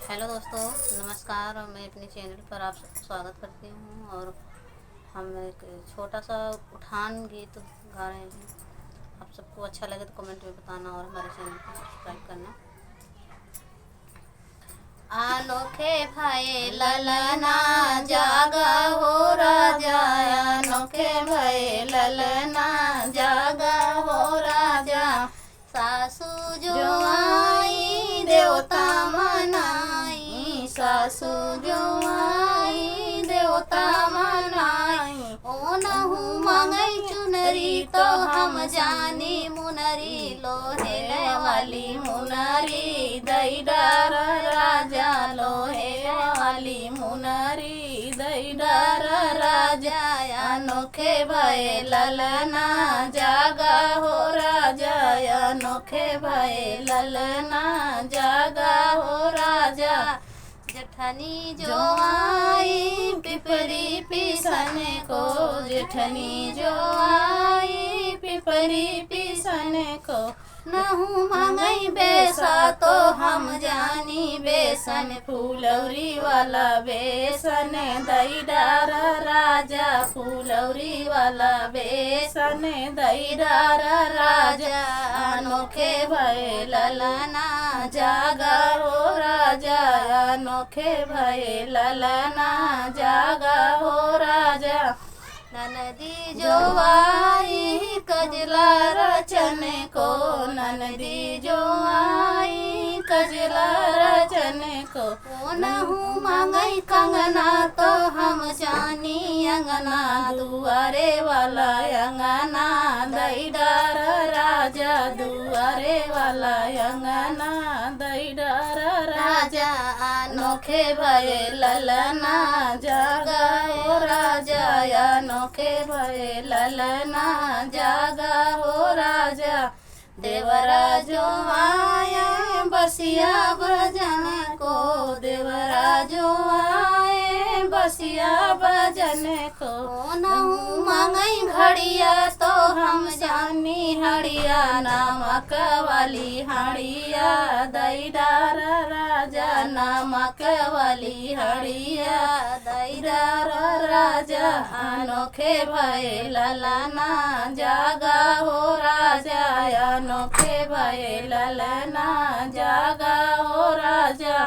Hello दोस्तों, नमस्कार। मैं अपने चैनल पर आप सबको स्वागत करती हूँ। और हम एक छोटा सा उठान गीत गा रहे हैं। आप सबको अच्छा लगे तो कमेंट में बताना और हमारे चैनल को सब्सक्राइब करना। अनोखे भये ललना जागा हो राजा, अनोखे भये ललना जागा हो राजा। सासू जो आई देवता मनाई, सासू जो आई देवता मनाई। ओ नहु मंगई चुनरी तो हम जानी मुनरी, लोहे वाली मुनरी दई डार राजा, लोहे वाली मुनरी दई डार राजा। अनोखे भये ललना जागा हो राजा, अनोखे भये ललना जागा हो राजा। जेठनी जो आई पिपरी पिसन को, जेठनी जो आई पिपरी पिसन को। नहु मंगई बेसा तो हम जानी बेसन, फूलौरी वाला बेसन दई डार राजा, फूलौरी वाला बेसन दई डार राजा। अनोखे भये ललना जागा हो राजा, अनोखे भये ललना जागा हो राजा। ननदी जो आई कजला रचन को, ननदी जो आई कजला रचन को। ओ नहु मंगई कंगना तो हम जानी अंगना, दुआरे वाला अंगना दई डार राजा, दुआरे वाला अंगना दई डार राजा। अनोखे भये ललना जागा हो राजा, अनोखे भये ललना जागा हो राजा। देवरा जो आए बसिया भजन को, देवरा जो आए बसिया भजन को। नहु मंगई घड़िया तो हम जानी हड़िया, नमक वाली हड़िया दई डार राजा, नमक वाली हड़िया दई डार राजा। अनोखे भये ललना जागा हो राजा, अनोखे भये ललना जागा हो राजा।